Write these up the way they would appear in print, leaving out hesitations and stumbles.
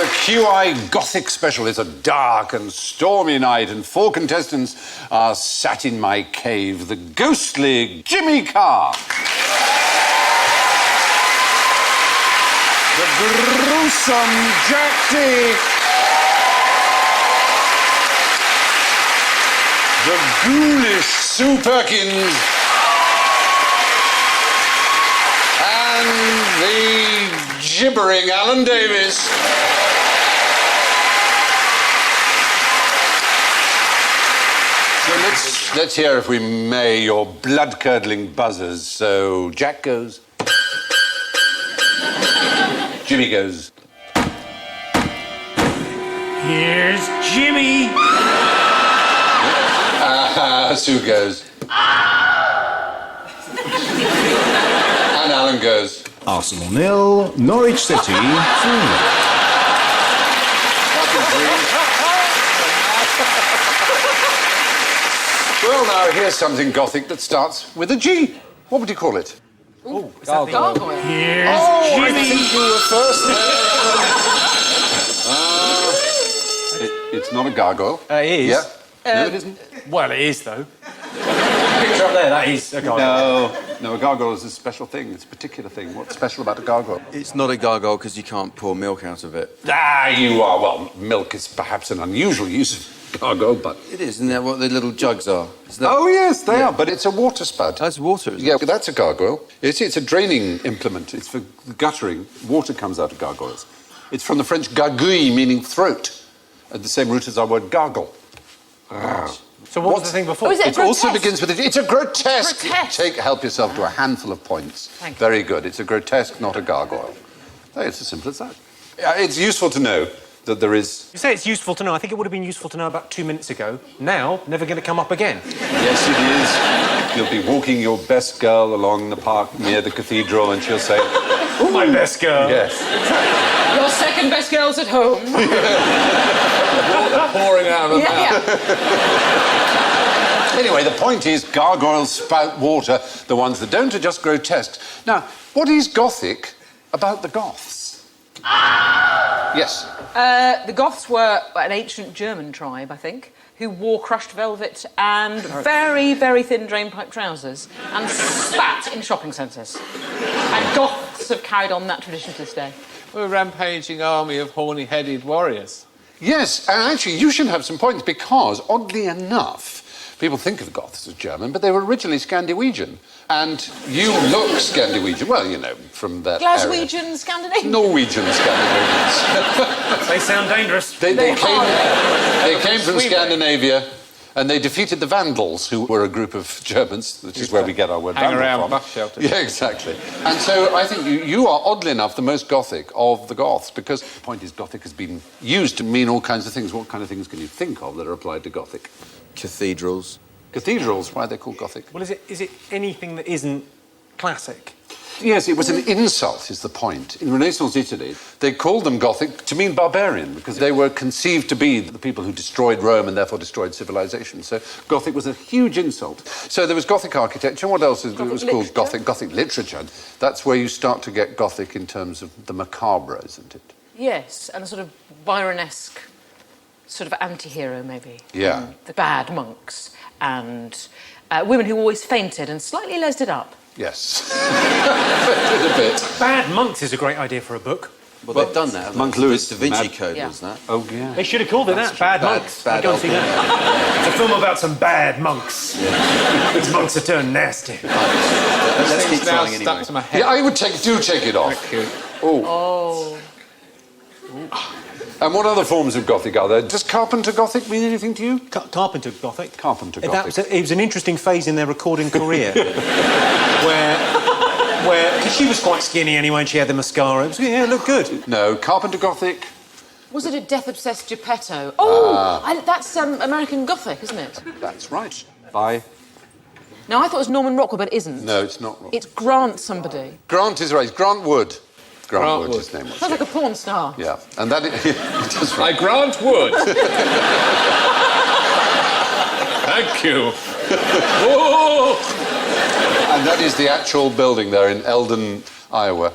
QI Gothic special. It's a dark and stormy night, and 4 contestants are sat in my cave. The ghostly Jimmy Carr. The gruesome Jack D. The ghoulish Sue Perkins. And the gibbering Alan Davis. So let's hear, if we may, your blood-curdling buzzers. So Jack goes. Jimmy goes. Here's Jimmy. Sue goes. And Alan goes. Arsenal 0, Norwich City 3. Well, now here's something Gothic that starts with a G. What would you call it? Oh, gargoyle. Here's I Jimmy. think you were first there. It's not a gargoyle. It is. Yeah. No, it isn't. Well, it is, though. Picture up there, that is a gargoyle. No, a gargoyle is a special thing. It's a particular thing. What's special about a gargoyle? It's not a gargoyle because you can't pour milk out of it. You are. Well, milk is perhaps an unusual use of gargoyle, but... It is, isn't that what the little jugs are? Oh, yes, they are, but it's a water spout. That's water, isn't it? Yeah, that's a gargoyle. It's a draining implement. It's for guttering. Water comes out of gargoyles. It's from the French gargouille, meaning throat, at the same root as our word gargle. So what was the thing before? Oh, is it It also grotesque? begins with... It's a grotesque. Grotesque. Help yourself to a handful of points. Thank you. Very good. It's a grotesque, not a gargoyle. Hey, it's as simple as that. It's useful to know that there is... You say it's useful to know. I think it would have been useful to know about 2 minutes ago. Now, never going to come up again. Yes, it is. You'll be walking your best girl along the park near the cathedral, and she'll say... Oh, my best girl. Yes. Your second best girl's at home. Pouring out of her mouth. Yeah. Anyway, the point is gargoyles spout water. The ones that don't are just grotesque. Now, what is Gothic about the Goths? Yes. The Goths were an ancient German tribe, I think, who wore crushed velvet and very, very thin drainpipe trousers and spat in shopping centres. And Goths have carried on that tradition to this day. We're a rampaging army of horny-headed warriors. Yes, and actually you should have some points because, oddly enough, people think of the Goths as German, but they were originally Scandinavian. And you look Scandinavian, well, you know, from that Glaswegian, area. Scandinavian? Norwegian Scandinavians. They sound dangerous. They came from Sweden. Scandinavia, and they defeated the Vandals, who were a group of Germans, which is where we get our word Hang Vandal around from. bus shelters. Yeah, exactly. And so I think you are, oddly enough, the most Gothic of the Goths, because the point is Gothic has been used to mean all kinds of things. What kind of things can you think of that are applied to Gothic? Cathedrals. Cathedrals, why are they called Gothic? Well, is it anything that isn't classic? Yes, it was an insult, is the point. In Renaissance Italy, they called them Gothic to mean barbarian, because they were conceived to be the people who destroyed Rome and therefore destroyed civilization. So Gothic was a huge insult. So there was Gothic architecture. What else was called literature. Gothic? Gothic literature. That's where you start to get Gothic in terms of the macabre, isn't it? Yes, and a sort of Byronesque sort of anti-hero, maybe. Yeah. The bad monks and women who always fainted and slightly lesed it up. Yes. a bit. Bad Monks is a great idea for a book. Well, they've done that. haven't Monk they? Lewis, Da Vinci Mad- Code Yeah. was that. Oh, yeah. They should have called it that. Bad Monks. bad I'd go and see old that. It's a film about some bad monks. These monks are turned nasty. Let's keep It's now trying stuck anyway. to my head. Yeah, I would take it off. Thank you. Oh. And what other forms of Gothic are there? Does Carpenter Gothic mean anything to you? Carpenter Gothic. Carpenter That Gothic. it was an interesting phase in their recording career, where because she was quite skinny anyway, and she had the mascara. It looked good. No, Carpenter Gothic. Was it a death-obsessed Geppetto? Oh, that's American Gothic, isn't it? That's right. Bye. No, I thought it was Norman Rockwell, but it isn't. No, it's not wrong. It's Grant somebody. Grant is right. Grant Wood. Grant Wood, Wood. his name was. Sounds like a porn star. Yeah, and that is... That's I right. grant wood. Thank you. Whoa! And that is the actual building there in Eldon, Iowa.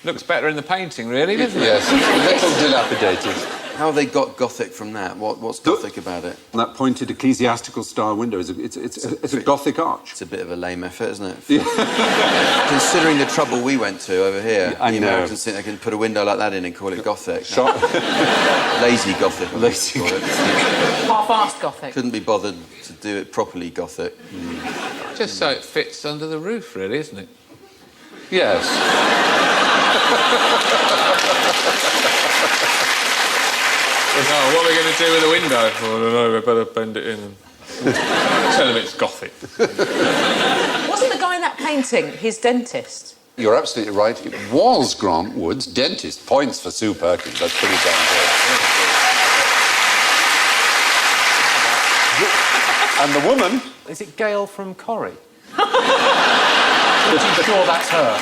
Looks better in the painting, really, doesn't it? Yes, a little dilapidated. How they got Gothic from that? What's Gothic about it? And that pointed ecclesiastical style window is it's a Gothic arch. It's a bit of a lame effort, isn't it? Considering the trouble we went to over here, I the know. Americans think they can put a window like that in and call it Gothic. Lazy Gothic. Lazy Call it. Half-assed Gothic. Couldn't be bothered to do it properly Gothic. Just so it fits under the roof, really, isn't it? Yes. Oh, what are we going to do with the window? Oh, I don't know, we better bend it in and tell them it's Gothic. Wasn't the guy in that painting his dentist? You're absolutely right. It was Grant Wood's dentist. Points for Sue Perkins. That's pretty damn good. And the woman... Is it Gail from Corrie? Pretty sure that's her.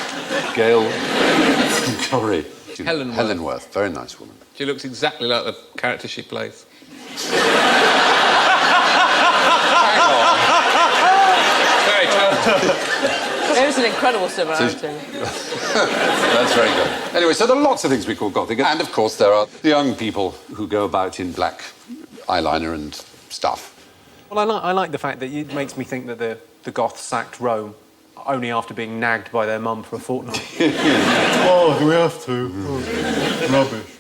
Gail Corrie. Helen Helen Worth. Very nice woman. She looks exactly like the character she plays. Very talented. There's an incredible similarity. That's very good. Anyway, so there are lots of things we call Gothic. And, of course, there are the young people who go about in black eyeliner and stuff. Well, I like the fact that it makes me think that the Goths sacked Rome only after being nagged by their mum for a fortnight. Oh, do we have to? Rubbish.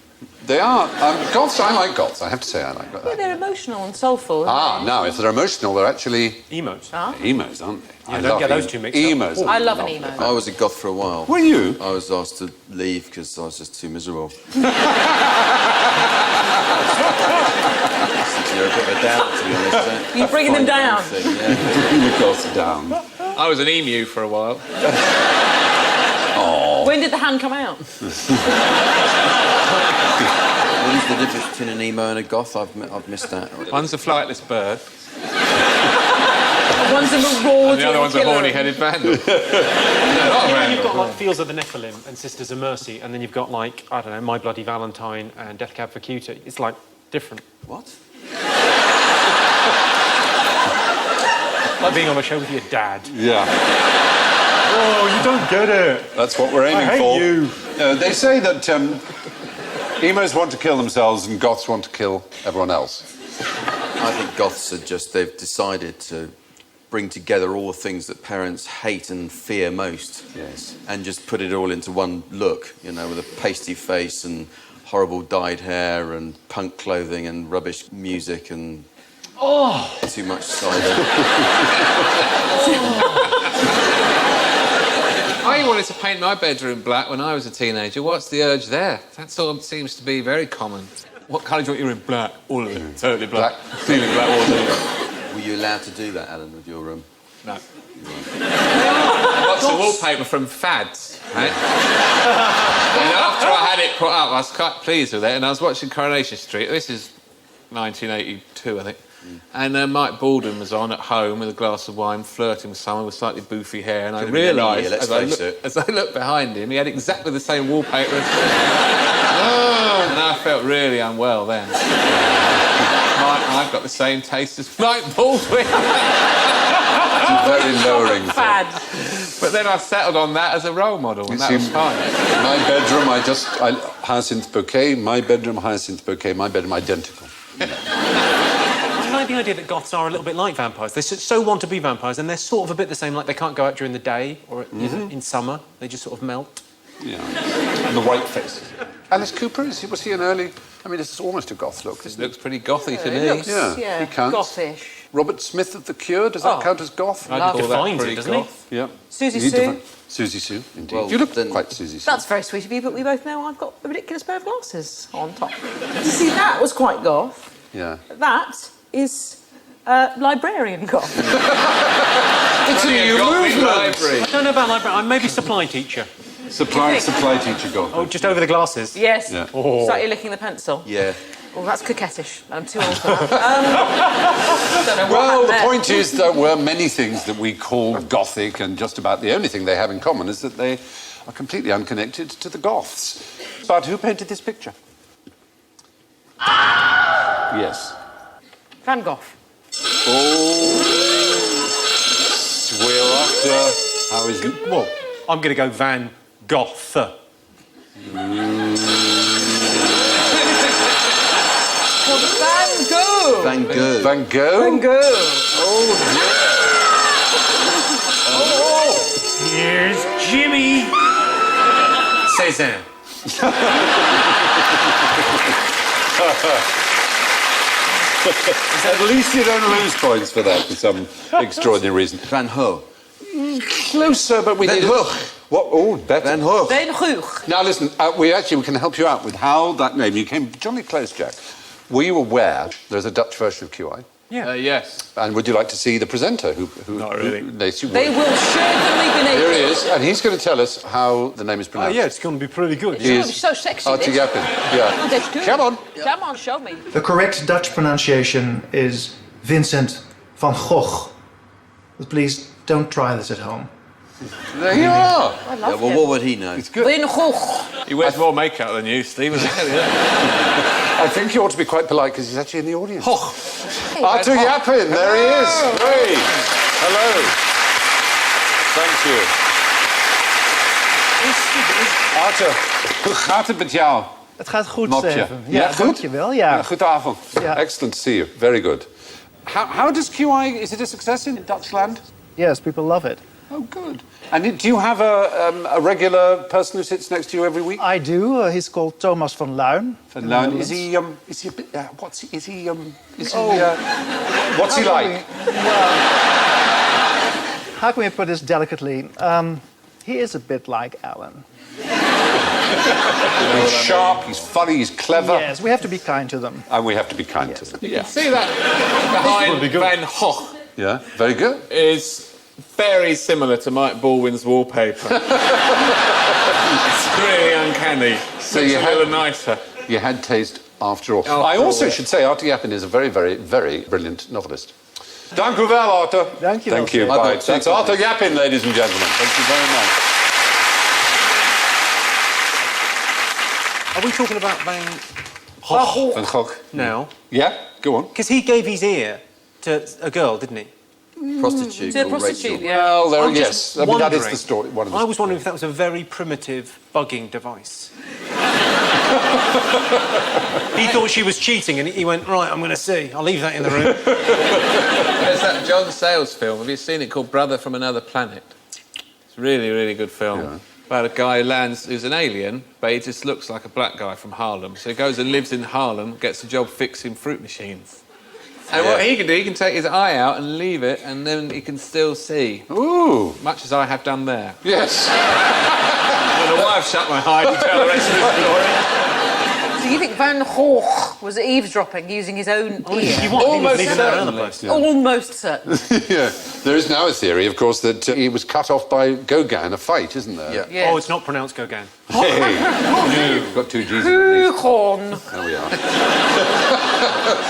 They are. Goths, I like Goths. I have to say I like Yeah, Goths. they're emotional and soulful. aren't Now, if they're emotional, they're actually Emos. emos, aren't they? You don't get those two mixed up. Emos. they? I love an emo. I was a goth for a while. Were you? I was asked to leave because I was just too miserable. You're a bit of a downer, to be honest. You're bringing them down. Bring the Goths down. I was an emu for a while. When did the hand come out? What is the difference between an emo and a goth? I've missed that. One's a flightless bird, One's a marauding and the other one's a killer. horny-headed vandal. You've got like Fields of the Nephilim and Sisters of Mercy, and then you've got like, I don't know, My Bloody Valentine and Death Cab for Cutie. It's like different. What? Like being on a show with your dad. Yeah. Oh, you don't get it. That's what we're aiming I hate for. you. They say that emos want to kill themselves and Goths want to kill everyone else. I think goths are they've decided to bring together all the things that parents hate and fear most. Yes. And just put it all into one look, with a pasty face and horrible dyed hair and punk clothing and rubbish music and too much cider. I wanted to paint my bedroom black when I was a teenager. What's the urge there? That sort of seems to be very common. What colour do you want your room? Black. All of it. Totally black. Feeling black all day. Were you allowed to do that, Alan, with your room? No. Lots of wallpaper from Fads, right? And after I had it put up, I was quite pleased with it, and I was watching Coronation Street. This is 1982, I think. And Mike Baldwin was on at home with a glass of wine, flirting with someone with slightly boofy hair, and I realised, as I looked behind him, he had exactly the same wallpaper as me. And I felt really unwell then. I've got the same taste as Mike Baldwin. Very lowering. Fad. But then I settled on that as a role model, and that was fine. My bedroom, hyacinth bouquet. My bedroom, hyacinth bouquet. My bedroom, identical. I like the idea that Goths are a little bit like vampires. They so want to be vampires, and they're sort of a bit the same, like they can't go out during the day or in summer. They just sort of melt. Yeah. And the white faces. Alice Cooper, was he an early... I mean, it's almost a goth look, isn't it? Looks pretty gothy to It me. looks, Yeah, he counts. gothish. Robert Smith of The Cure, does that count as goth? I'd call that Defines pretty it, doesn't he? goth. Yeah. Susie He Sue. Susie Sue, indeed. Well, you look then- quite Susie Sue. That's very sweet of you, but we both know I've got a ridiculous pair of glasses on top. You see, that was quite goth. Yeah. That is librarian goth. It's a new movement. Library. I don't know about library. I'm maybe supply teacher. Supply teacher goth. Oh, just over the glasses. Yes. Yeah. Oh. Slightly licking the pencil. Yeah. Oh, that's coquettish. I'm too old for that. Don't know what Well, happened the there. point is there were many things that we call Gothic, and just about the only thing they have in common is that they are completely unconnected to the Goths. But who painted this picture? Yes. Van Gogh. Oh, we're after... How is it? Well, I'm going to go Van Gogh. Called Van Gogh. Van Gogh. Van Gogh? Van Gogh. Oh, Here's Jimmy. Cézanne. At least you don't lose points for that for some extraordinary reason. Van Gogh. Closer, but we Van need... Gogh. What? Oh, better. Van Gogh. Van Gogh. Now, listen, we can help you out with how that name... You came jolly close, Jack. Were you aware there's a Dutch version of QI? Yeah. Yes. And would you like to see the presenter who Not really. yes, you would. They will certainly be naked. Here he is, and he's going to tell us how the name is Oh, pronounced. yeah, it's going to be pretty good. He Oh, is it's so sexy. Archie this. Gappin. Yeah. Oh, that's good. Come on. Come on, show me. The correct Dutch pronunciation is Vincent van Gogh. But please don't try this at home. There you are. I Yeah, love well, him. what would he know? It's good. Van Gogh. He wears more makeup than you, Stephen. I think you ought to be quite polite because he's actually in the audience. Oh. Arthur Yappin, there he is. Hey. Hello. Thank you. Arthur, hoe gaat het met jou? Het gaat goed, Mopje. Steven. Ja, goed? Dankjewel. Ja. Goedenavond. Ja. Excellent to see you. Very good. How does QI, is it a success in Dutchland? Yes, people love it. Oh, good. And do you have a regular person who sits next to you every week? I do. He's called Thomas van Luijn. Van Luijn. Is he a bit, what's he like? How can we put this delicately? He is a bit like Alan. He's sharp, he's funny, he's clever. Yes, we have to be kind to them. And we have to be kind to them. You can see that behind Van Gogh Yeah, very good. is very similar to Mike Baldwin's wallpaper. It's really uncanny. So Looks you a had- little nicer. You had taste after all. After I also all. should say Arthur Yappin is a very, very, very brilliant novelist. Dank u wel, Arthur. Dank je wel, Thank you. sir. Bye. That's Arthur Yappin, ladies and gentlemen. Thank you very much. Are we talking about Van Gogh Van Gogh. now? Yeah, go on. Because he gave his ear to a girl, didn't he? Prostitute. To a or prostitute, Rachel. yeah. Well, there, I'm yes. just I mean, that is wondering- the story. One of the I was wondering if that was a very primitive bugging device. He thought she was cheating and he went, right, I'm going to see. I'll leave that in the room. There's that John Sayles film. Have you seen it called Brother from Another Planet? It's a really, really good film. Yeah. About a guy who lands, who's an alien, but he just looks like a black guy from Harlem. So he goes and lives in Harlem, gets a job fixing fruit machines. And what he can do, he can take his eye out and leave it, and then he can still see. Ooh, Much as I have done there. yes. I don't know why I've shut my eye to tell the rest of the story. Do you think Van Gogh was eavesdropping using his own ear? You want Almost leaving that around the certainly. place. Almost certain. Yeah. There is now a theory, of course, that he was cut off by Gauguin in a fight, isn't there? Yeah. Yeah. Oh, it's not pronounced Gauguin. Hey. You've got two G's. There Gauguin. we are.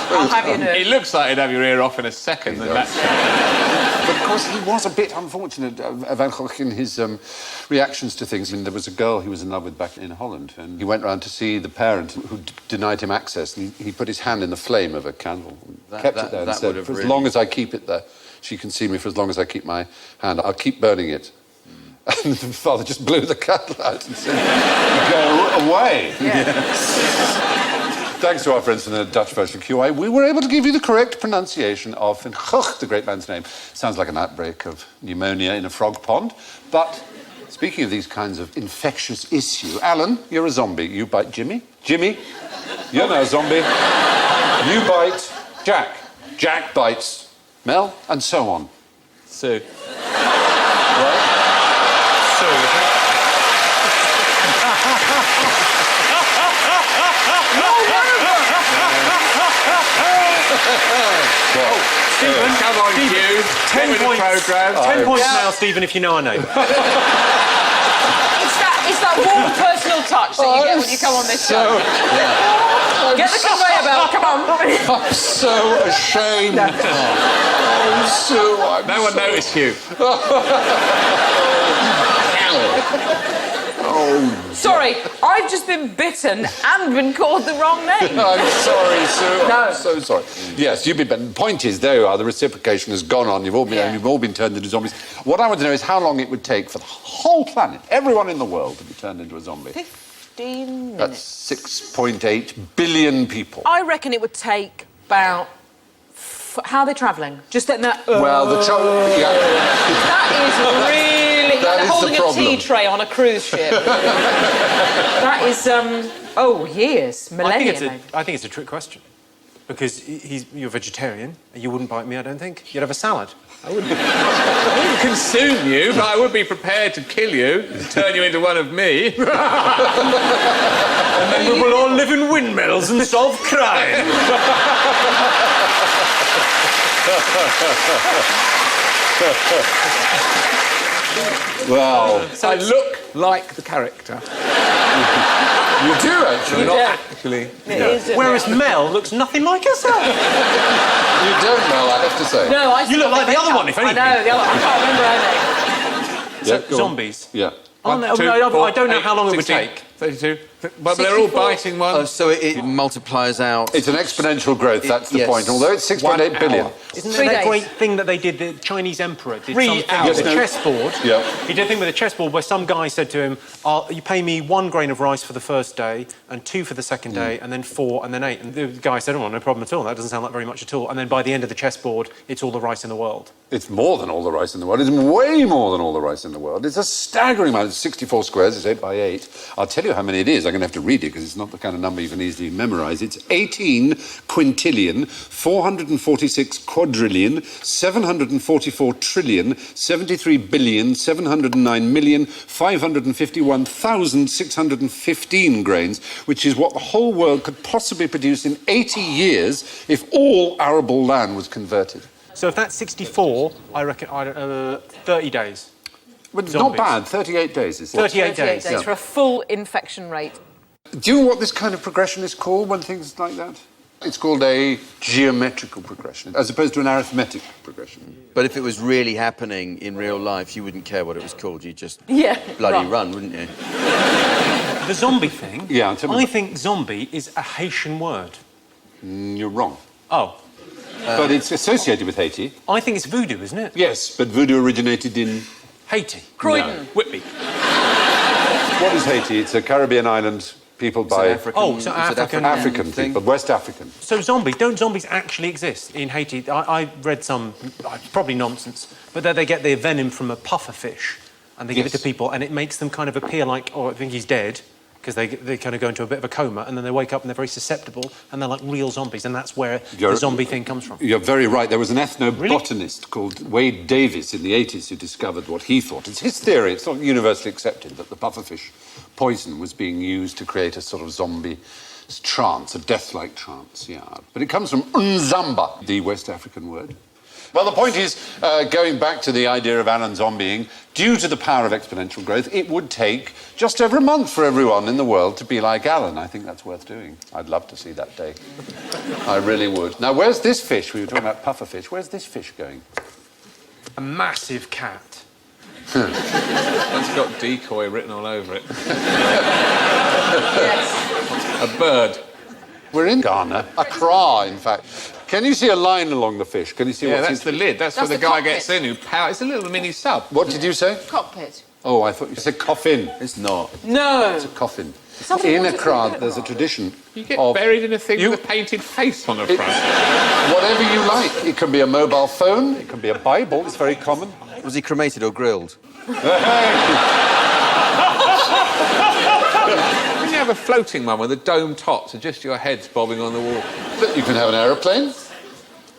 I'll have you know. He looks like he'd have your ear off in a second. And that's But of course, he was a bit unfortunate, Van Gogh, in his reactions to things. I mean, there was a girl he was in love with back in Holland, and he went round to see the parent who denied him access, and he put his hand in the flame of a candle, and kept it there, and that said, would have for as really- long as I keep it there, she can see me for as long as I keep my hand. I'll keep burning it. And the father just blew the candle out and said, go away. Thanks to our friends from the Dutch version of QI, we were able to give you the correct pronunciation of Van Gogh, the great man's name. Sounds like an outbreak of pneumonia in a frog pond. But speaking of these kinds of infectious issue, Alan, you're a zombie. You bite Jimmy. Jimmy, you're now a zombie. You bite Jack. Jack bites Mel, and so on. Sue. Right? Stephen, Come on, Hugh. 10 points. Programme. 10 points now, Stephen, if you know our name. It's that warm personal touch that you get when you come on this show. Get the conveyor belt, come on. I'm so ashamed. Oh, Sue, I'm No one so... noticed Hugh. Sorry, I've just been bitten and been called the wrong name. I'm sorry, Sue. No. I'm so sorry. Yes, you've been. But the point is, there you are. The reciprocation has gone on. You've all been. Yeah. You've all been turned into zombies. What I want to know is how long it would take for the whole planet, everyone in the world, to be turned into a zombie. 15 That's minutes. 6.8 billion people. I reckon it would take about... How are they travelling? Just that... Well, the yeah. That is really... That like is the holding a problem. tea tray on a cruise ship. That is, years. Millennia, maybe. I think it's a trick question. Because you're vegetarian, and you wouldn't bite me, I don't think. You'd have a salad. I wouldn't consume you, but I would be prepared to kill you, to turn you into one of me. And then we will all live in windmills and solve crime. Well, I look like the character. you do, actually. Not actually. It is, Whereas Mel looks nothing like herself. You don't, Mel, I have to say. No, You look like the other one, if anything. I know, the other one. I can't remember her name. Yeah, go on. Zombies. Yeah. I don't know how long it would take. 32. But they're all 64. biting one. So it multiplies out. It's an exponential growth, that's the yes. point. Although it's 6.8 billion. Isn't 3 there that days. great thing that they did, the Chinese emperor did 3 something hours. with a Yes, no. chessboard? Yeah. He did a thing with a chessboard where some guy said to him, you pay me 1 grain of rice for the first day, and 2 for the second day, and then 4, and then 8. And the guy said, oh, no problem at all, that doesn't sound like very much at all. And then by the end of the chessboard, it's all the rice in the world. It's more than all the rice in the world. It's way more than all the rice in the world. It's a staggering amount. It's 64 squares. It's 8 by 8. I'll tell you how many it is. I'm going to have to read it because it's not the kind of number you can easily memorise. It's 18 quintillion, 446 quadrillion, 744 trillion, 73 billion, 709 million, 551,615 grains, which is what the whole world could possibly produce in 80 years if all arable land was converted. So if that's 64, I reckon 30 days. But it's Zombies. not bad. 38 days is it? 38 days. days for a full infection rate. Do you know what this kind of progression is called when things like that? It's called a geometrical progression, as opposed to an arithmetic progression. But if it was really happening in real life, you wouldn't care what it was called. You'd just Yeah, bloody right. run, wouldn't you? The zombie thing, Yeah, tell me I about- think zombie is a Haitian word. You're wrong. Oh, But it's associated with Haiti. I think it's voodoo, isn't it? Yes, but voodoo originated in... Haiti. Croydon. Whitby. What is Haiti? It's a Caribbean island peopled by Oh, so African. African thing. people, West African. So don't zombies actually exist in Haiti? I read some, probably nonsense, but that they get their venom from a puffer fish and they give it to Yes. people and it makes them kind of appear like, oh, I think he's dead, because they kind of go into a bit of a coma and then they wake up and they're very susceptible and they're like real zombies, and that's where the zombie thing comes from. You're very right. There was an ethnobotanist called Wade Davis in the 80s who discovered what he thought. It's his theory. It's not universally accepted that the pufferfish poison was being used to create a sort of zombie trance, a death-like trance, yeah. But it comes from Nzamba, the West African word. Well, the point is, going back to the idea of Alan zombieing, due to the power of exponential growth, it would take just over a month for everyone in the world to be like Alan. I think that's worth doing. I'd love to see that day. I really would. Now, where's this fish? We were talking about pufferfish. Where's this fish going? A massive cat. It's got decoy written all over it. Yes. A bird. We're in Ghana. Accra, in fact. Can you see a line along the fish? Can you see Yeah, what's that's the lid. That's where That's the the guy cockpit. gets in who power. It's a little mini sub. What did you say? Cockpit. Oh, I thought you said coffin. It's not. No. It's a coffin. Somebody In wanted to Accra, do there's a that. tradition You get of buried in a thing with a painted face on the front. whatever you like. It can be a mobile phone. It can be a Bible. It's very common. Was he cremated or grilled? Can you have a floating one with a dome top, so just your head's bobbing on the wall? You can have an aeroplane.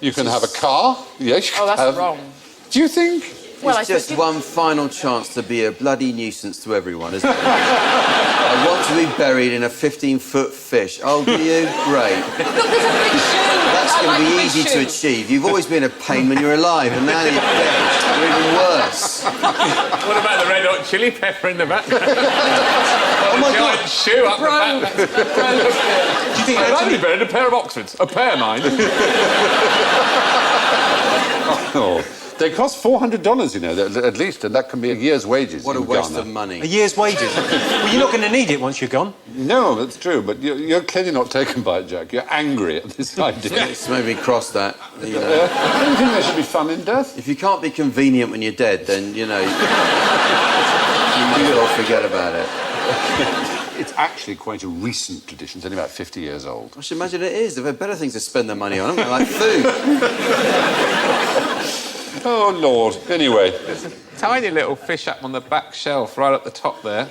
You can have a car. Yes. you Oh, can that's have- wrong. Do you think? Well, It's just think- one final chance to be a bloody nuisance to everyone, isn't it? I want to be buried in a 15-foot fish. Oh, do you? Great. Look, there's a big shoe. That's I going like to the be big easy to shoe. achieve. You've always been a pain when you're alive, and now you're dead. You're even worse. What about the red hot chili pepper in the background? Oh my Giant God. shoe up the back. Do you think I've actually... only buried a pair of Oxfords. A pair, mind. Oh, they cost $400, you know, at least, and that can be a year's wages. What a in waste Ghana. of money. A year's wages. Well, you're not going to need it once you're gone. No, that's true, but you're clearly not taken by it, Jack. You're angry at this idea. Let's maybe cross that. You know. I don't think there should be fun in death. If you can't be convenient when you're dead, then, you know, you might as well forget about it. It's actually quite a recent tradition. It's only about 50 years old. I should imagine it is. They've had better things to spend their money on, haven't they? Like food. Oh, Lord. Anyway. There's a tiny little fish up on the back shelf right at the top there.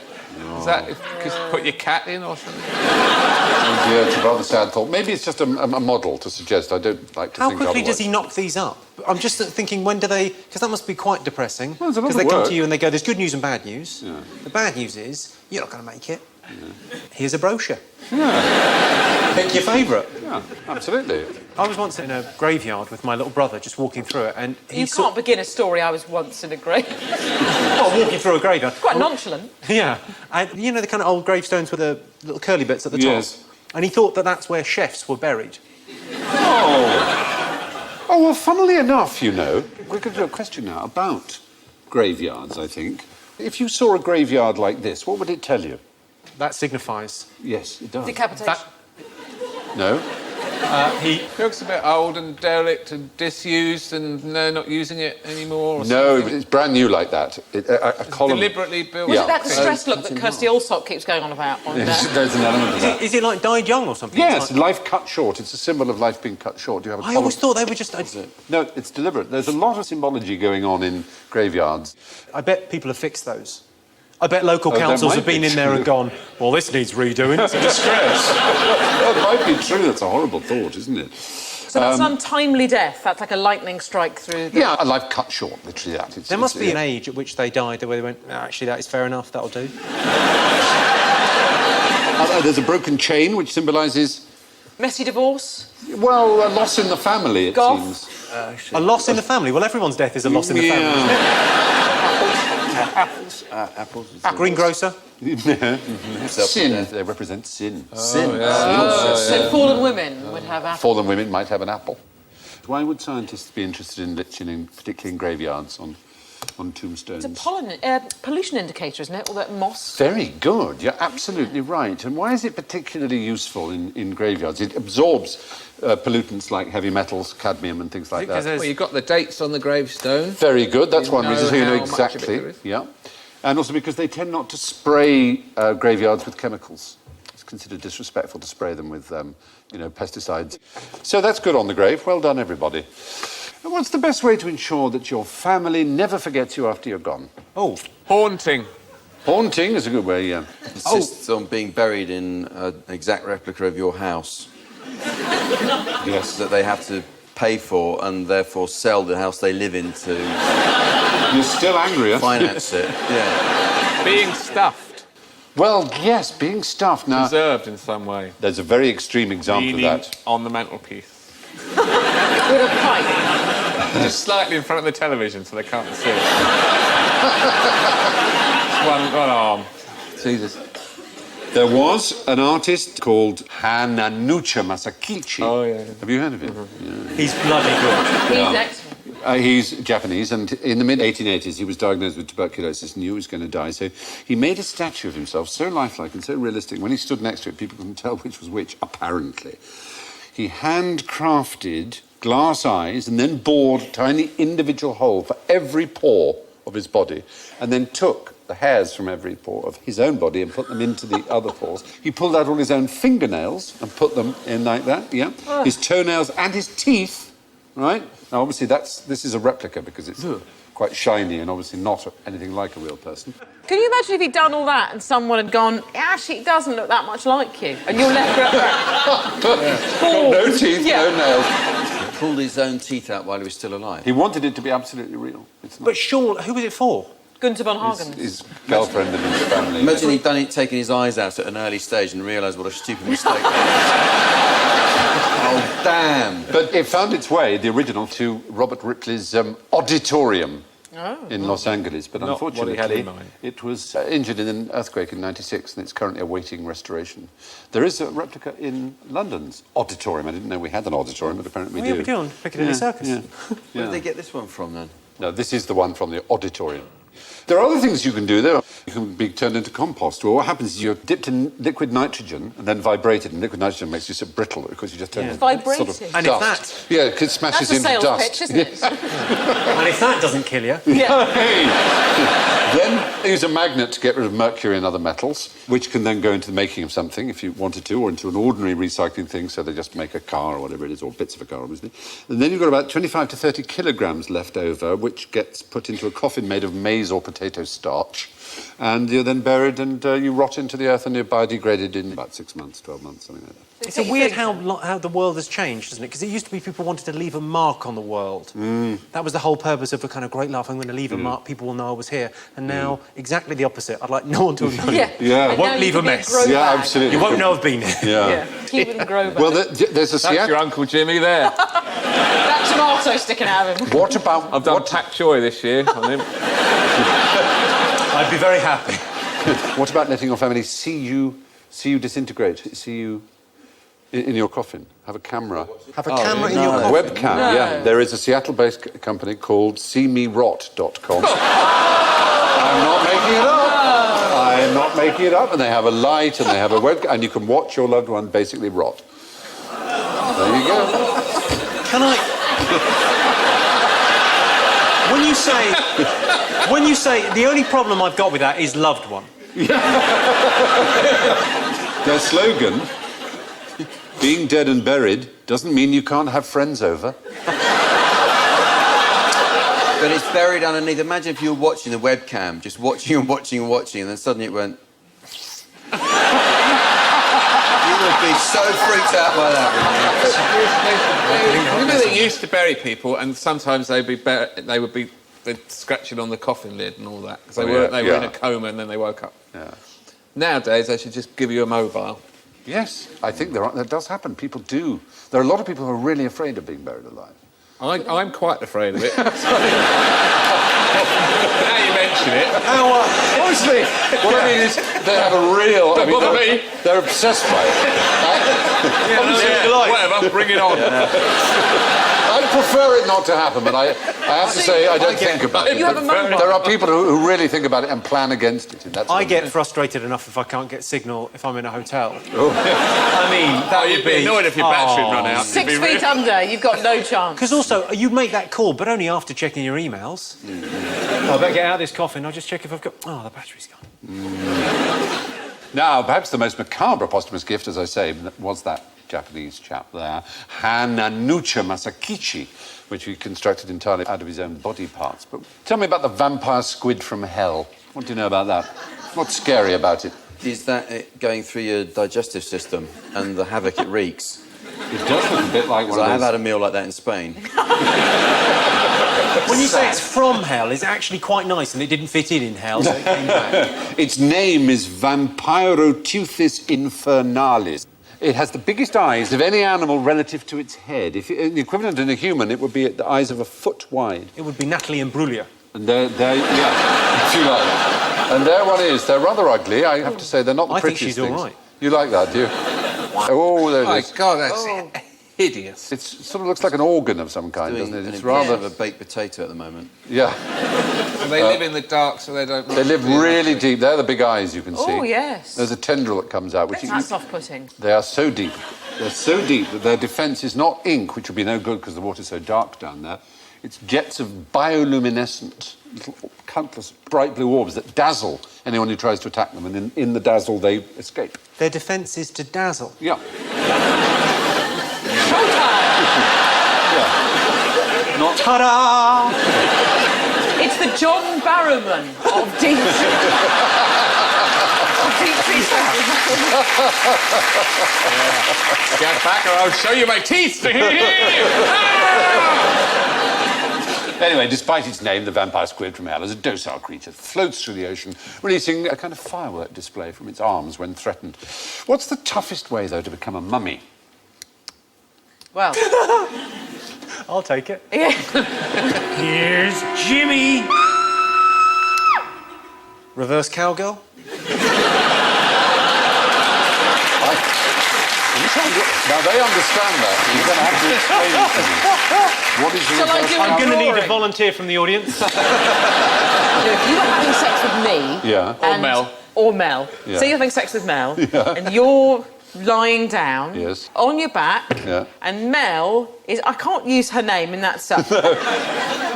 Is that because you put your cat in or something? Oh dear, it's a rather sad thought. Maybe it's just a model to suggest. I don't like to How think quickly otherwise. does he knock these up? I'm just thinking, when do they... Because that must be quite depressing. Well, it's a lot Because of they come work. to you and they go, there's good news and bad news. Yeah. The bad news is, you're not going to make it. Yeah. Here's a brochure. Yeah. Pick your favourite. Yeah, absolutely. I was once in a graveyard with my little brother, just walking through it, and he You can't begin a story, I was once in a grave. Oh, walking through a graveyard. Quite nonchalant. Yeah. And you know the kind of old gravestones with the little curly bits at the top? Yes. And he thought that that's where chefs were buried. Oh, well, funnily enough, you know, we're going to do a question now about graveyards, I think. If you saw a graveyard like this, what would it tell you? That signifies... Yes, it does. Decapitation. That... No? He... Looks a bit old and derelict and disused and no, not using it anymore or No, something. it's brand new like that. A column... Deliberately built. Was Yeah. it that distressed look that Kirsty Allsop keeps going on about? On Yes, there's an element of that. Is it like died young or something? Yes, It's like- life cut short. It's a symbol of life being cut short. You have a I column... always thought they were just... No, it's deliberate. There's a lot of symbology going on in graveyards. I bet people have fixed those. I bet local that councils might have been be in there and true. gone, well, this needs redoing. It's a disgrace. Well, it might be true. That's a horrible thought, isn't it? So that's an untimely death. That's like a lightning strike through the... Yeah, a life cut short, literally that. There must be an age at which they died where they went, actually, that is fair enough, that'll do. There's a broken chain, which symbolises, Messy divorce. well, a loss in the family, it Goth. seems. A loss in the family? Well, everyone's death is a loss in the family. Isn't Apples. it? Greengrocer? Sin. They represent sin. Sin. So fallen women would have apples. Fallen women might have an apple. Why would scientists be interested in litching, particularly in graveyards, on tombstones? It's a pollution indicator, isn't it? All that moss. Very good. You're absolutely right. And why is it particularly useful in graveyards? It absorbs pollutants like heavy metals, cadmium, and things like that. Well, you've got the dates on the gravestone. Very good. That's You one know reason, so you know how much of it exactly. there is. Yeah. And also because they tend not to spray graveyards with chemicals. It's considered disrespectful to spray them with, pesticides. So that's good on the grave. Well done, everybody. And what's the best way to ensure that your family never forgets you after you're gone? Oh, Haunting. Haunting is a good way, yeah. Insists on being buried in an exact replica of your house Yes. that they have to pay for and therefore sell the house they live in to You're still angry, huh? finance it. Yeah. Being stuffed. Well, yes, being stuffed. Now, Preserved in some way. there's a very extreme example of Leaning that. on the mantelpiece. With a pipe. Just slightly in front of the television so they can't see it. one arm. Jesus. There was an artist called Hananucha Masakichi. Oh, yeah. Have you heard of him? he's bloody good. He's excellent. He's Japanese, and in the mid-1880s he was diagnosed with tuberculosis and knew he was going to die. So he made a statue of himself so lifelike and so realistic. When he stood next to it, people couldn't tell which was which, apparently. He handcrafted glass eyes and then bored a tiny individual hole for every pore of his body, and then took the hairs from every pore of his own body and put them into the other pores. He pulled out all his own fingernails and put them in like that, yeah. His toenails and his teeth, right? Now, obviously, this is a replica because it's quite shiny and obviously not anything like a real person. Can you imagine if he'd done all that and someone had gone, actually, it doesn't look that much like you, and you're left with No teeth, Yeah. no nails. He pulled his own teeth out while he was still alive. He wanted it to be absolutely real. It's not. But sure, who was it for? Gunther von Hagen. His girlfriend and his family. Imagine he'd done it, taken his eyes out at an early stage and realised what a stupid mistake Oh, damn. But it found its way, the original, to Robert Ripley's auditorium in Los Angeles. But Not unfortunately, what he had in mind. it was injured in an earthquake in '96, and it's currently awaiting restoration. There is a replica in London's auditorium. I didn't know we had an auditorium, but apparently we Yeah, do. we do on Piccadilly Circus. Yeah. Where did they get this one from, then? No, this is the one from the auditorium. There are other things you can do there. You can be turned into compost. Well, what happens is you're dipped in liquid nitrogen and then vibrated, and liquid nitrogen makes you so brittle because you just turn into Vibrating. sort of And if dust. Yeah, it smashes That's a into sales dust. pitch, isn't it? And if that doesn't kill you... Yeah. Hey! Then use a magnet to get rid of mercury and other metals, which can then go into the making of something if you wanted to, or into an ordinary recycling thing, so they just make a car or whatever it is, or bits of a car, obviously. And then you've got about 25 to 30 kilograms left over, which gets put into a coffin made of maize or potato starch. And you're then buried and you rot into the earth and you're biodegraded in about 6 months, 12 months, something like that. It's a weird how the world has changed, isn't it? Because it used to be people wanted to leave a mark on the world. That was the whole purpose of a kind of great laugh. I'm going to leave a mark. People will know I was here. And now, exactly the opposite. I'd like no one to have known. Yeah. I won't leave a mess. Yeah, absolutely. You won't know I've been here. Yeah. Keep it and grow back. Well, there's a That's your Uncle Jimmy there. That tomato sticking out of him. What about... I've done Pak Choi this year on him. I'd be very happy. What about letting your family see you disintegrate, see you in your coffin? Have a camera. Have a camera in your A coffin? webcam, No. yeah. There is a Seattle-based company called seemerot.com. I'm not making it up. I'm not making it up. And they have a light and they have a webcam, and you can watch your loved one basically rot. There you go. Can I... When you say the only problem I've got with that is loved one. Their slogan, being dead and buried, doesn't mean you can't have friends over. But it's buried underneath. Imagine if you were watching the webcam, just watching and watching and watching, and then suddenly it went... You would be so freaked out by that, wouldn't you? You know, they used to bury people, and sometimes they'd be scratching on the coffin lid and all that. Because they were in a coma and then they woke up. Yeah. Nowadays, they should just give you a mobile. Yes, I think that does happen. People do. There are a lot of people who are really afraid of being buried alive. I'm quite afraid of it. Now you mention it. Honestly, what I mean is they have a real... Don't bother me. They're obsessed by it. Whatever, bring it on. I prefer it not to happen, but I have to say I don't think about it. You have a mobile. There are people who really think about it and plan against it. I get frustrated enough if I can't get signal if I'm in a hotel. Oh. I mean, that You'd be annoyed if your battery had run out. 6 feet under, you've got no chance. Because also, you make that call, but only after checking your emails. Oh, I better get out of this coffin. I'll just check if I've got... Oh, the battery's gone. Now, perhaps the most macabre posthumous gift, as I say, was that Japanese chap there, Hananucha Masakichi, which he constructed entirely out of his own body parts. But tell me about the vampire squid from hell. What do you know about that? What's scary about it? Is that it going through your digestive system and the havoc it wreaks? It does look a bit like one of I those... have had a meal like that in Spain. When you say it's from hell, it's actually quite nice, and it didn't fit in hell, so it came back. Its name is Vampiroteuthis infernalis. It has the biggest eyes of any animal relative to its head. If the equivalent in a human, it would be the eyes of a foot wide. It would be Natalie Imbruglia. And yeah, if you like. And there one is. They're rather ugly, I have to say. They're not the I think prettiest she's all things. right. You like that, do you? Oh, there it My is. God, that's hideous. It sort of looks like an organ of some kind, doesn't it? An It's impression rather... of a baked potato at the moment. Yeah. And they live in the dark, so they don't... They live really deep. They're the big eyes, you can see. Oh, yes. There's a tendril that comes out, which That's off-putting. They are so deep. They're so deep that their defence is not ink, which would be no good because the water's so dark down there. It's jets of bioluminescent, little, countless bright blue orbs that dazzle anyone who tries to attack them, and in the dazzle they escape. Their defence is to dazzle. Yeah. Showtime! Not... Ta-da! It's the John Barrowman of deep sea. Get back or I'll show you my teeth! Anyway, despite its name, the vampire squid from hell is a docile creature that floats through the ocean, releasing a kind of firework display from its arms when threatened. What's the toughest way, though, to become a mummy? Well... I'll take it. Yeah. Here's Jimmy! Reverse cowgirl? Now, they understand that. You're going to have to explain it to me. What is the Shall I reverse do it? I'm going to need a Drawing. volunteer from the audience. If you were having sex with me... Yeah. Or Mel. Or Mel. Yeah. So you're having sex with Mel, and you're lying down Yes. on your back, Yeah. and Mel is... I can't use her name in that stuff.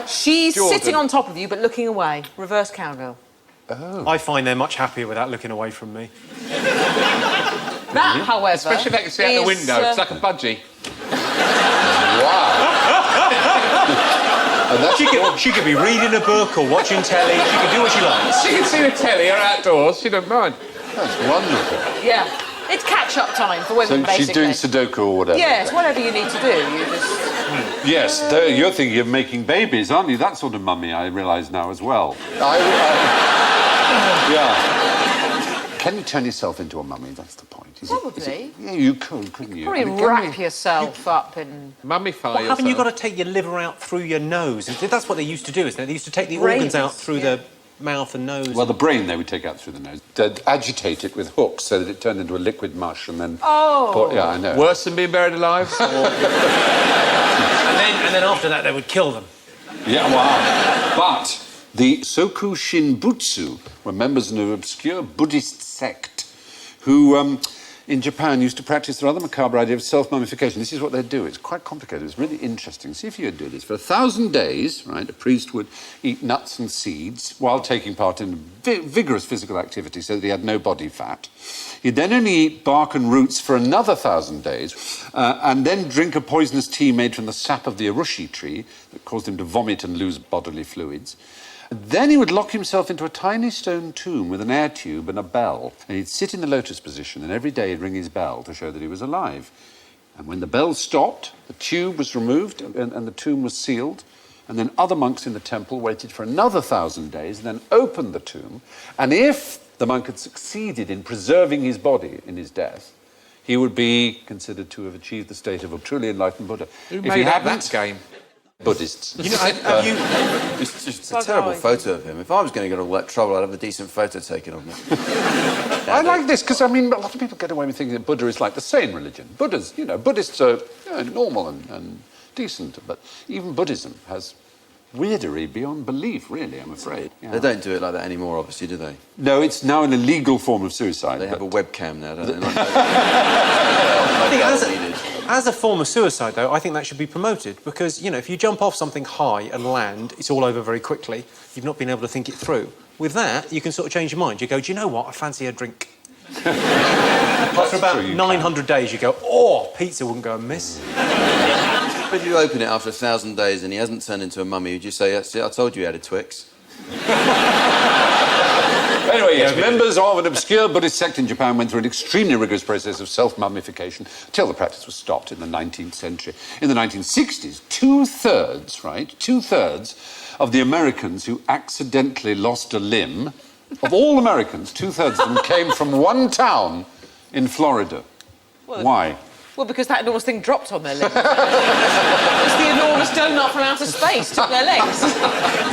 She's Jordan. sitting on top of you, but looking away. Reverse cowgirl. Oh. I find they're much happier without looking away from me. That, however, Especially if they can see out the window. It's like a budgie. Wow. And She could be reading a book or watching telly. She can do what she likes. She can see the telly or outdoors. She don't mind. that's wonderful. Yeah. It's catch-up time for women, So basically. she's doing Sudoku or whatever. Yes, whatever you need to do. You just... Yes, you're thinking of making babies, aren't you? That sort of mummy, I realise now as well. Yeah. Can you turn yourself into a mummy? That's the point. Probably. Yeah, you could, couldn't you? Probably wrap yourself up in... Mummify Well, haven't you got yourself. to take your liver out through your nose? That's what they used to do, isn't it? They used to take the Brains, organs out through the mouth and nose. Well, the brain they would take out through the nose. They'd agitate it with hooks so that it turned into a liquid mush and then... Oh! Yeah, I know. Worse than being buried alive? Or... and then after that, they would kill them. Yeah, wow. But the Soku Shinbutsu were members of an obscure Buddhist sect who, in Japan, used to practice the rather macabre idea of self-mummification. This is what they'd do. It's quite complicated. It's really interesting. See if you'd do this. For 1,000 days, right, a priest would eat nuts and seeds while taking part in vigorous physical activity so that he had no body fat. He'd then only eat bark and roots for another 1,000 days and then drink a poisonous tea made from the sap of the urushi tree that caused him to vomit and lose bodily fluids. Then he would lock himself into a tiny stone tomb with an air tube and a bell, and he'd sit in the lotus position, and every day he'd ring his bell to show that he was alive. And when the bell stopped, the tube was removed and the tomb was sealed, and then other monks in the temple waited for another 1,000 days and then opened the tomb, and if the monk had succeeded in preserving his body in his death, he would be considered to have achieved the state of a truly enlightened Buddha. Who If made he up hadn't, that game? Buddhists. You know, have you... It's just a terrible photo of him. If I was going to get all that trouble, I'd have a decent photo taken of me. I like this because, I mean, a lot of people get away with thinking that Buddha is like the sane religion. Buddhists are normal and decent, but even Buddhism has weirdery beyond belief, really, I'm afraid. Yeah. They don't do it like that anymore, obviously, do they? No, it's now an illegal form of suicide. They have a webcam now, don't they? As a form of suicide, though, I think that should be promoted because, if you jump off something high and land, it's all over very quickly. You've not been able to think it through. With that, you can sort of change your mind. You go, do you know what? I fancy a drink. After about 900 days, you go, pizza wouldn't go amiss. But if you open it after 1,000 days and he hasn't turned into a mummy, would you say, "That's it, I told you he had a Twix"? Anyway, yes, members of an obscure Buddhist sect in Japan went through an extremely rigorous process of self-mummification until the practice was stopped in the 19th century. In the 1960s, two-thirds of the Americans who accidentally lost a limb, of all Americans, two-thirds of them came from one town in Florida. Why? Well, because that enormous thing dropped on their legs. It's the enormous donut from outer space took their legs.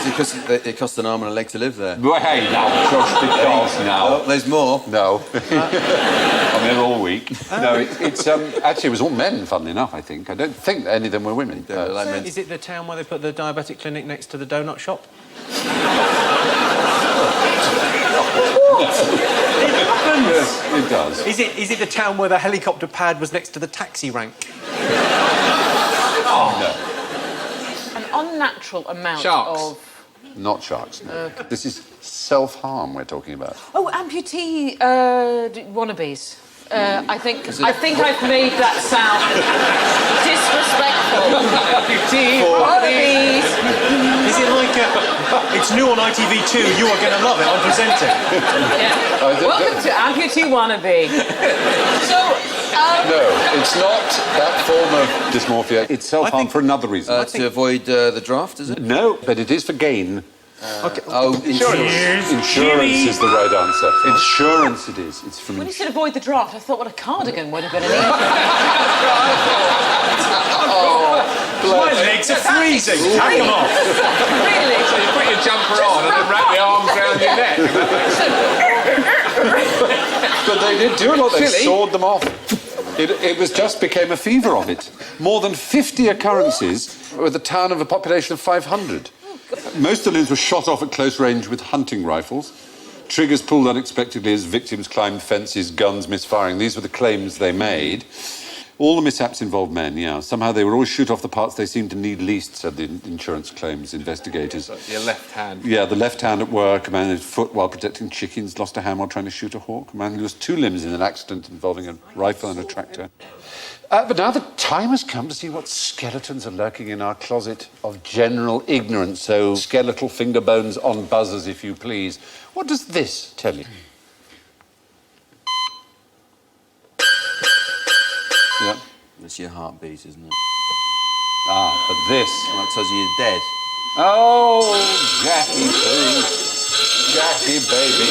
Because it cost an arm and a leg to live there. Well, hey, now, Josh, because now. Oh, there's more. No. I'm here all week. No, it's actually, it was all men, funnily enough, I think. I don't think any of them were women. Is it the town where they put the diabetic clinic next to the donut shop? Yes, it does. Is it the town where the helicopter pad was next to the taxi rank? No, An unnatural amount Sharks. of... not sharks, no. This is self-harm we're talking about. Oh, amputee wannabes. I think I've made that sound disrespectful. Amputee Wannabes. Is it like it's new on ITV2, you are going to love it, I'm presenting. Yeah. Welcome to Amputee Wannabe. So, No, it's not that form of dysmorphia. It's self-harm for another reason. To avoid the draft, is it? No, but it is for gain. Insurance. Insurance is the right answer. Insurance it is. It's from... when you said avoid the draft, I thought what a cardigan would have been an easy. My legs are freezing. Hang them off. Really? So you put your jumper on and then wrap your arms around your neck. But they did do a lot. They Silly. sawed them off. It was just became a fever of it. More than 50 occurrences with a town of a population of 500. Most of the limbs were shot off at close range with hunting rifles. Triggers pulled unexpectedly as victims climbed fences, guns misfiring. These were the claims they made. All the mishaps involved men, yeah. Somehow they would always shoot off the parts they seemed to need least, said the insurance claims investigators. Your left hand. Yeah, the left hand at work, a man whose foot while protecting chickens, lost a hand while trying to shoot a hawk, a man who lost 2 limbs in an accident involving a rifle and a tractor. But now the time has come to see what skeletons are lurking in our closet of general ignorance, so skeletal finger bones on buzzers, if you please. What does this tell you? Yeah. That's your heartbeat, isn't it? Ah, but this... Well, that tells you you're dead. Oh, Jackie, Jackie, baby.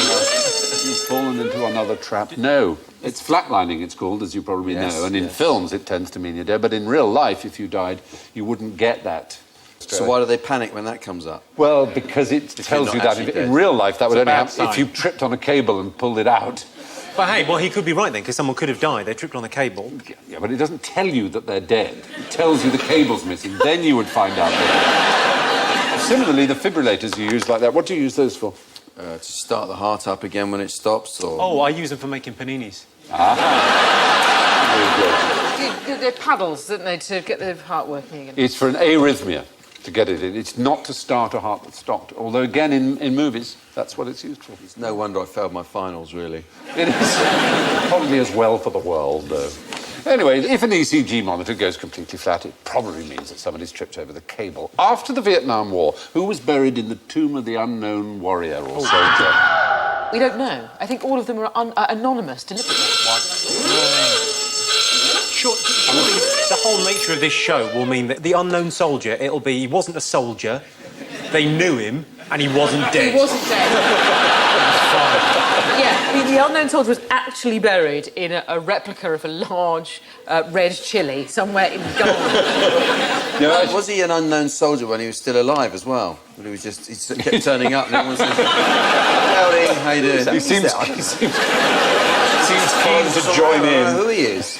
You've fallen into another trap. No, it's flatlining, it's called, as you probably know. And in films, it tends to mean you're dead. But in real life, if you died, you wouldn't get that. So why do they panic when that comes up? Well, because it tells you that in real life, that would only happen if you tripped on a cable and pulled it out. But hey, well, he could be right then, because someone could have died. They tripped on the cable. Yeah, but it doesn't tell you that they're dead. It tells you the cable's missing. Then you would find out. Similarly, the defibrillators you use like that, what do you use those for? To start the heart up again when it stops, or... Oh, I use them for making paninis. They're paddles, don't they, to get the heart working again? It's for an arrhythmia, to get it in. It's not to start a heart that stopped. Although, again, in movies, that's what it's used for. It's no wonder I failed my finals, really. It is probably as well for the world, though. Anyway, if an ECG monitor goes completely flat, it probably means that somebody's tripped over the cable. After the Vietnam War, who was buried in the tomb of the unknown warrior or soldier? We don't know. I think all of them are anonymous, deliberately. Sure, the whole nature of this show will mean that the unknown soldier, it'll be he wasn't a soldier, they knew him, and he wasn't dead. He wasn't dead. Yeah, the unknown soldier was actually buried in a replica of a large red chili somewhere in Ghana. Was he an unknown soldier when he was still alive as well? But he kept turning up and everyone said, "Howdy, how you doing?" He seems keen to join in. I don't know who he is.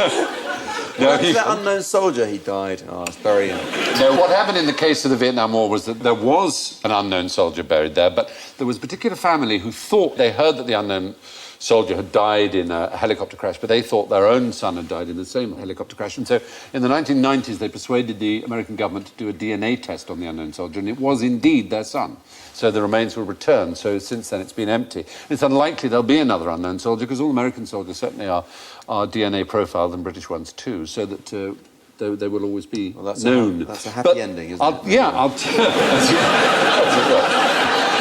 That unknown soldier, he died. Oh, let's bury him. No, what happened in the case of the Vietnam War was that there was an unknown soldier buried there, but there was a particular family who thought they heard that the unknown soldier had died in a helicopter crash, but they thought their own son had died in the same helicopter crash. And so in the 1990s, they persuaded the American government to do a DNA test on the unknown soldier, and it was indeed their son. So the remains were returned. So since then, it's been empty. It's unlikely there'll be another unknown soldier, because all American soldiers certainly are DNA profiled, and British ones too, so that they will always be known. That's a happy ending, isn't it? Yeah, I'll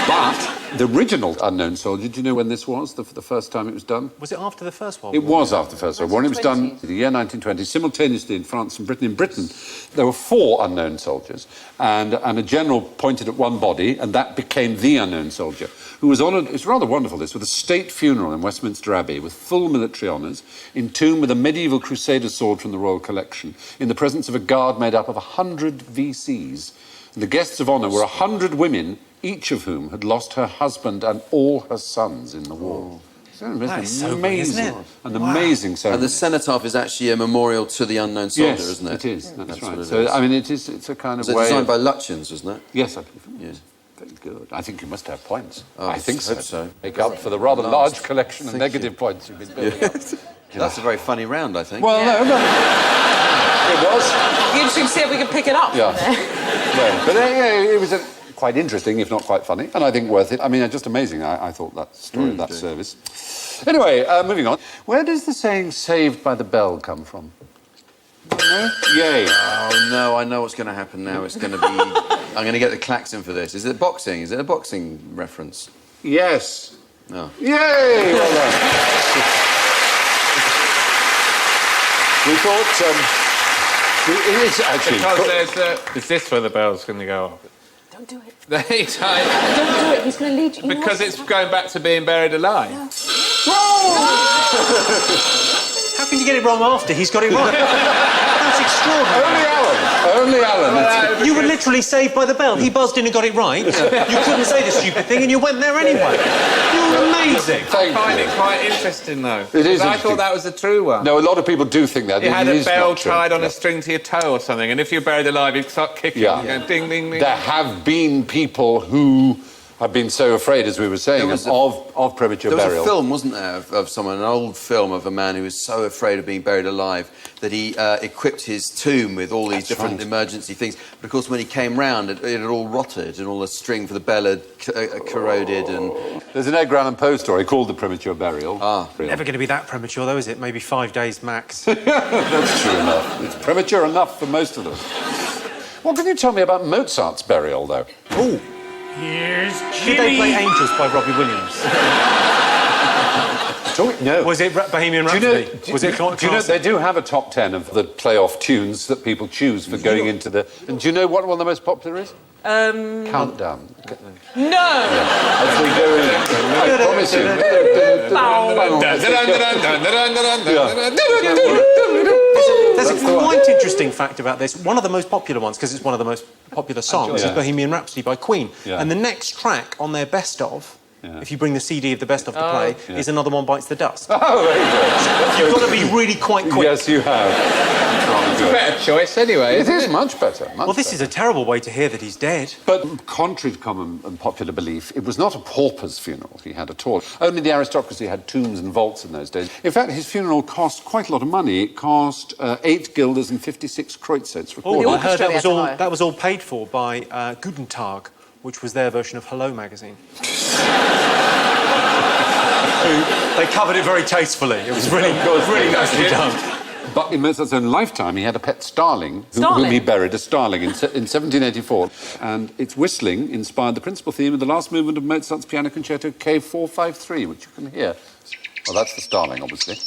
But the original unknown soldier, do you know when this was, the first time it was done? Was it after the First World War? It was after the First World War. It was done in the year 1920, simultaneously in France and Britain. In Britain, there were 4 unknown soldiers, and a general pointed at one body, and that became the unknown soldier, who was honoured, it's rather wonderful this, with a state funeral in Westminster Abbey with full military honours, entombed with a medieval crusader sword from the Royal Collection, in the presence of a guard made up of 100 VCs. And the guests of honour were 100 women, each of whom had lost her husband and all her sons in the war. That is so amazing, isn't it? An amazing ceremony. And the cenotaph is actually a memorial to the unknown soldier, yes, isn't it? It is. That's right. What it so is. I mean, it's a kind of Was it way. designed by Lutyens, wasn't it? Yes, I believe. Yes. Very good. I think you must have points. Oh, I think hope so. Make up for the rather large collection of negative points you've been building up. That's a very funny round, I think. Well, no, it was. It'd be interesting to see if we can pick it up from there. Yeah, but it was quite interesting, if not quite funny, and I think worth it. I mean, just amazing. I thought that story of that service. Anyway, moving on. Where does the saying "saved by the bell" come from? No? Yay. Oh, no, I know what's going to happen now. It's going to be... I'm going to get the klaxon for this. Is it boxing? Is it a boxing reference? Yes. No. Yay! Well done. We thought... it is actually... Because there's this where the bell's going to go off. Don't do it. Don't Don't do it. He's going to lead you. Because it's going back to being buried alive. How can you get it wrong after he's got it right? That's extraordinary. Only Alan. You were literally saved by the bell. He buzzed in and got it right. You couldn't say the stupid thing and you went there anyway. You were amazing. I find it quite interesting, though. It is I interesting. thought that was a true one. No, a lot of people do think that. You had It a is bell not true. tied on a string to your toe or something, and if you're buried alive, you'd start kicking. Yeah. And go ding, ding, ding. There have been people who I've been so afraid, as we were saying, of premature There was burial. a film, wasn't there, of someone, an old film of a man who was so afraid of being buried alive that he equipped his tomb with all these different emergency things. But of course, when he came round, it had all rotted and all the string for the bell had corroded. And There's an Edgar Allan Poe story called The Premature Burial. Never going to be that premature, though, is it? Maybe 5 days max. That's true enough. It's premature enough for most of them. What can you tell me about Mozart's burial, though? Oh. Here's Did they play Angels by Robbie Williams? No. Was it Bohemian Rhapsody? Was it do you know they do have a top 10 of the playoff tunes that people choose for going into the... And do you know what one of the most popular is? Countdown. No! As we go in, I promise you. There's a quite interesting fact about this. One of the most popular ones, because it's one of the most popular songs, is Bohemian Rhapsody by Queen. Yeah. And the next track on their best of, if you bring the CD of the best of to play, is Another One Bites the Dust. Oh, very good. You've got to be really quite quick. Yes, you have. It's a better choice anyway. It is much better. Well, this is a terrible way to hear that he's dead. But contrary to common and popular belief, it was not a pauper's funeral he had at all. Only the aristocracy had tombs and vaults in those days. In fact, his funeral cost quite a lot of money. It cost 8 guilders and 56 kreutzers. Oh, I heard orchestra that was all paid for by Guten Tag, which was their version of Hello magazine. They covered it very tastefully. It was really nicely done. But in Mozart's own lifetime, he had a pet starling, whom he buried, a starling, in 1784. And its whistling inspired the principal theme of the last movement of Mozart's Piano Concerto K453, which you can hear. Well, that's the starling, obviously.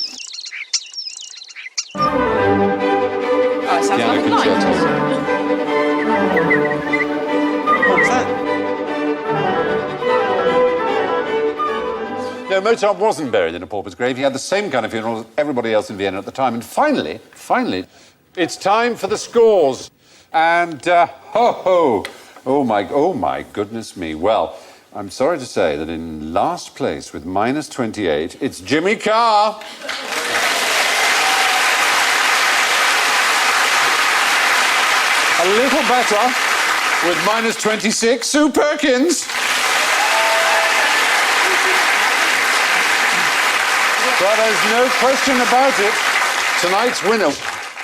Oh, it sounds Piano like a night. What was that? No, Mozart wasn't buried in a pauper's grave. He had the same kind of funeral as everybody else in Vienna at the time. And finally, it's time for the scores. And, oh my goodness me. Well, I'm sorry to say that in last place with minus 28, it's Jimmy Carr. A little better with minus 26, Sue Perkins. But there's no question about it. Tonight's winner,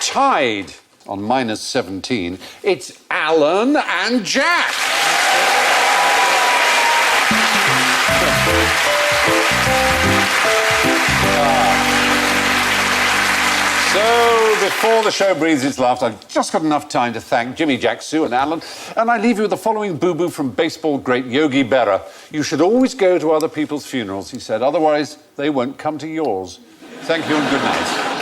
tied on minus 17, it's Alan and Jack. So, before the show breathes its last, I've just got enough time to thank Jimmy, Jack, Sue and Alan, and I leave you with the following boo-boo from baseball great Yogi Berra. You should always go to other people's funerals, he said, otherwise they won't come to yours. Thank you and good night.